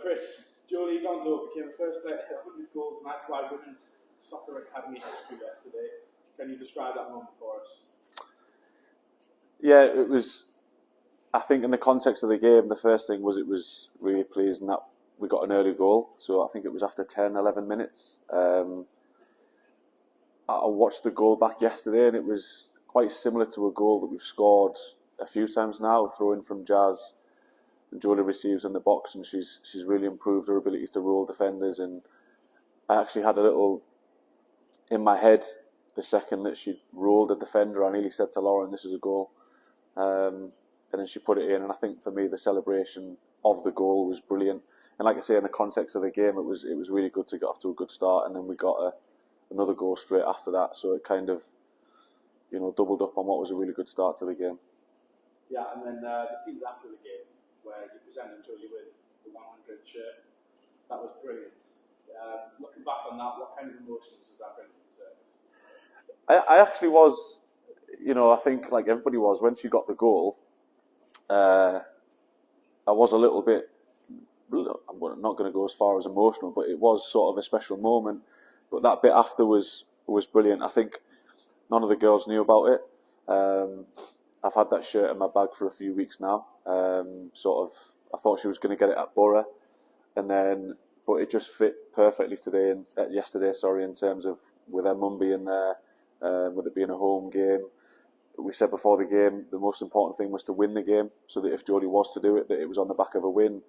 Chris, Jolie Donzo became the first player to hit 100 goals in ITY Women's Soccer Academy history yesterday. Can you describe that moment for us? Yeah, it was. I think in the context of the game, the first thing was it was really pleasing that we got an early goal. So I think it was after 10, 11 minutes. I watched the goal back yesterday and it was quite similar to a goal that we've scored a few times now, throw-in from Jazz. And Jolie receives in the box and she's really improved her ability to roll defenders. And I actually had a little in my head the second that she rolled a defender. I nearly said to Lauren, this is a goal. And then she put it in, and I think for me the celebration of the goal was brilliant. And like I say, in the context of the game, it was really good to get off to a good start, and then we got another goal straight after that. So it kind of, doubled up on what was a really good start to the game. Yeah, and then the scenes after the game where you presented Jolie with the 100 shirt, that was brilliant. Looking back on that, what kind of emotions does that bring to the service? I actually was, I think like everybody was when she got the goal. I was a little bit, I'm not going to go as far as emotional, but it was sort of a special moment. But that bit after was brilliant. I think none of the girls knew about it. I've had that shirt in my bag for a few weeks now. I thought she was going to get it at Borough, but it just fit perfectly yesterday, in terms of with her mum being there, with it being a home game. We said before the game, the most important thing was to win the game, so that if Jolie was to do it, that it was on the back of a win.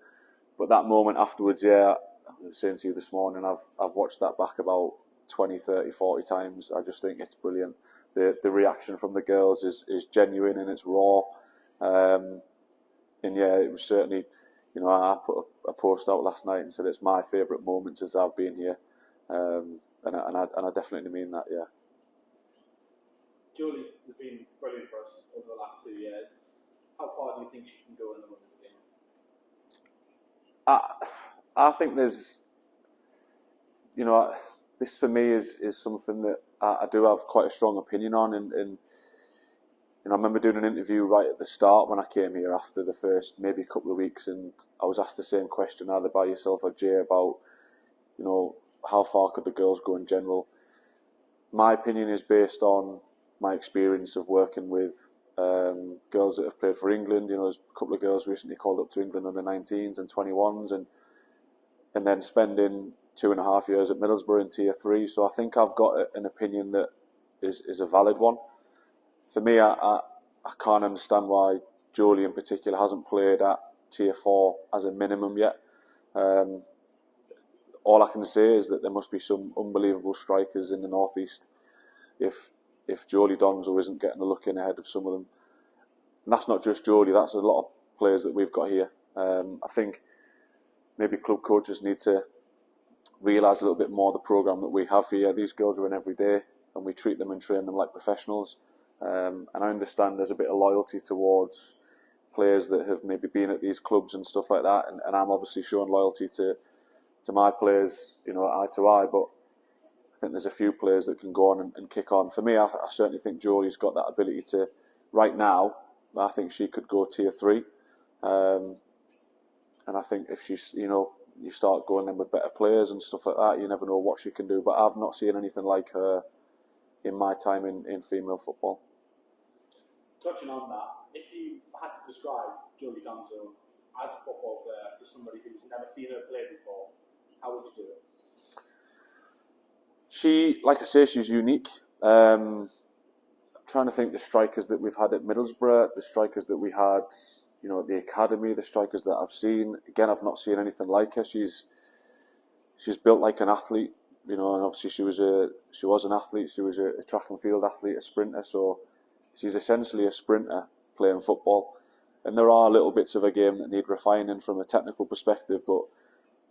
But that moment afterwards, I was saying to you this morning, I've watched that back about 20, 30, 40 times. I just think it's brilliant. The reaction from the girls is genuine and it's raw. It was certainly, I put a post out last night and said it's my favourite moment since I've been here. And I definitely mean that, yeah. Jolie has been brilliant for us over the last 2 years. How far do you think she can go in the women's game? I think there's, this for me is something that I do have quite a strong opinion on. And I remember doing an interview right at the start when I came here after the first maybe couple of weeks, and I was asked the same question either by yourself or Jay about, how far could the girls go in general. My opinion is based on my experience of working with girls that have played for England. There's a couple of girls recently called up to England under 19s and 21s, and then spending 2.5 years at Middlesbrough in Tier 3. So I think I've got an opinion that is a valid one. For me, I can't understand why Jolie in particular hasn't played at Tier 4 as a minimum yet. All I can say is that there must be some unbelievable strikers in the North East if Jolie Donzo isn't getting a look in ahead of some of them. And that's not just Jolie, that's a lot of players that we've got here. I think maybe club coaches need to realise a little bit more the programme that we have here. These girls are in every day and we treat them and train them like professionals. And I understand there's a bit of loyalty towards players that have maybe been at these clubs and stuff like that. And I'm obviously showing loyalty to my players, eye to eye, but I think there's a few players that can go on and kick on. For me, I certainly think Jolie's got that ability to, right now, I think she could go Tier 3. And I think if she's, you start going in with better players and stuff like that, you never know what she can do. But I've not seen anything like her in my time in female football. Touching on that, if you had to describe Jolie Donzo as a football player to somebody who's never seen her play before, how would you do it? She, like I say, she's unique. I'm trying to think the strikers that we've had at Middlesbrough, the strikers that we had, at the academy, the strikers that I've seen. Again, I've not seen anything like her. She's built like an athlete, and obviously she was an athlete. She was a track and field athlete, a sprinter. So she's essentially a sprinter playing football. And there are little bits of a game that need refining from a technical perspective, but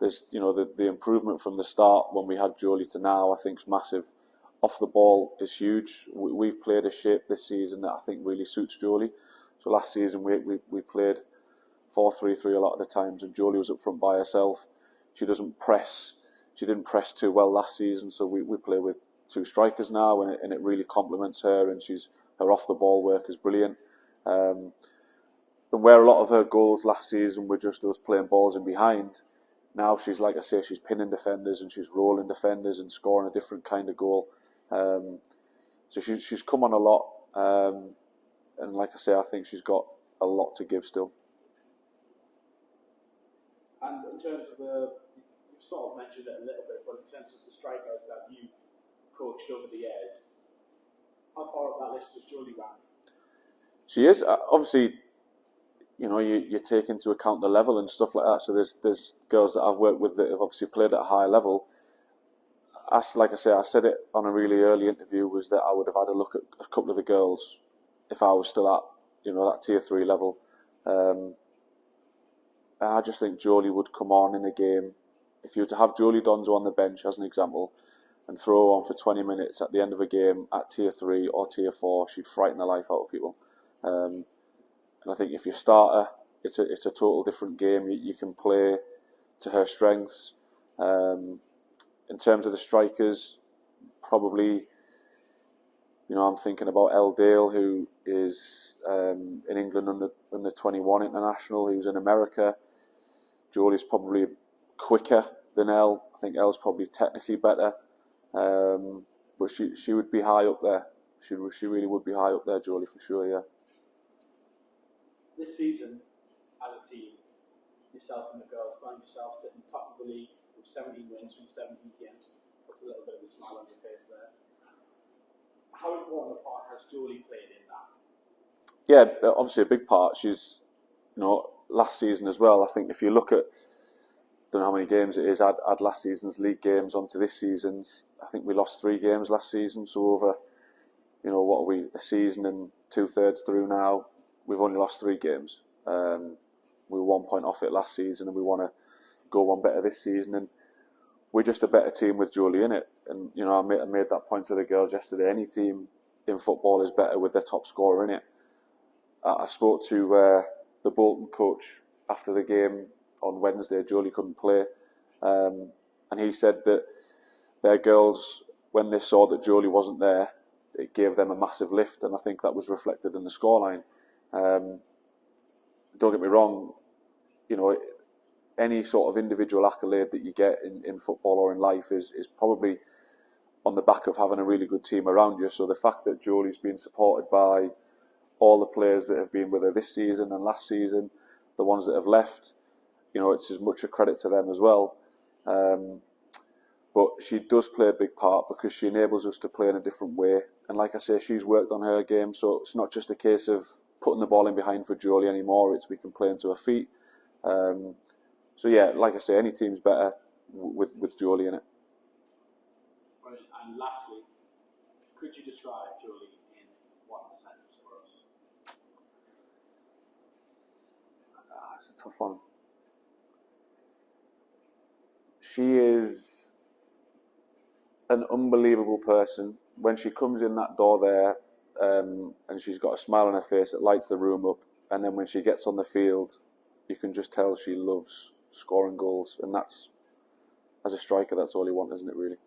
there's, the improvement from the start when we had Jolie to now, I think is massive. Off the ball is huge. We've played a shape this season that I think really suits Jolie. So last season we played 4-3-3 a lot of the times, and Jolie was up front by herself. She doesn't press. She didn't press too well last season, so we play with two strikers now, and it really complements her. And her off the ball work is brilliant. And where a lot of her goals last season were just us playing balls in behind, now she's, like I say, she's pinning defenders and she's rolling defenders and scoring a different kind of goal. So she's come on a lot, and like I say, I think she's got a lot to give still. And in terms of you've sort of mentioned it a little bit, but in terms of the strikers that you've coached over the years, how far up that list does Jolie rank? She is obviously, you take into account the level and stuff like that. So there's girls that I've worked with that have obviously played at a high level. Like I say, I said it on a really early interview, was that I would have had a look at a couple of the girls if I was still at that tier 3 level. And I just think Jolie would come on in a game. If you were to have Jolie Donzo on the bench as an example and throw her on for 20 minutes at the end of a game at tier 3 or tier 4, she'd frighten the life out of people. And I think if you start her, it's a total different game. You can play to her strengths. In terms of the strikers, probably, I'm thinking about Elle Dale, who is in England under 21 international, who's in America. Jolie's probably quicker than Elle. I think Elle's probably technically better, but she would be high up there. She really would be high up there, Jolie, for sure. Yeah. This season, as a team, yourself and the girls find yourself sitting top of the league with 17 wins from 17 games. Puts a little bit of a smile on your face there. How important a part has Jolie played in that? Yeah, obviously a big part. She's, last season as well. I think if you look at, don't know how many games it is, add last season's league games onto this season's. I think we lost 3 games last season. So over, what are we, a season and 2/3 through now, we've only lost 3 games. We were 1 point off it last season, and we want to go one better this season. And we're just a better team with Jolie in it. And I made that point to the girls yesterday. Any team in football is better with their top scorer in it. I spoke to the Bolton coach after the game on Wednesday. Jolie couldn't play, and he said that their girls, when they saw that Jolie wasn't there, it gave them a massive lift, and I think that was reflected in the scoreline. Don't get me wrong, any sort of individual accolade that you get in football or in life is probably on the back of having a really good team around you. So the fact that Jolie's been supported by all the players that have been with her this season and last season, the ones that have left, it's as much a credit to them as well. But she does play a big part because she enables us to play in a different way. And like I say, she's worked on her game, so it's not just a case of putting the ball in behind for Jolie anymore. It's we can play into her feet. So yeah, like I say, any team's better with Jolie in it. Brilliant. And lastly, could you describe Jolie in one sentence for us? It's a tough one. She is an unbelievable person. When she comes in that door there, and she's got a smile on her face, it lights the room up. And then when she gets on the field, you can just tell she loves scoring goals. And that's, as a striker, that's all you want, isn't it, really?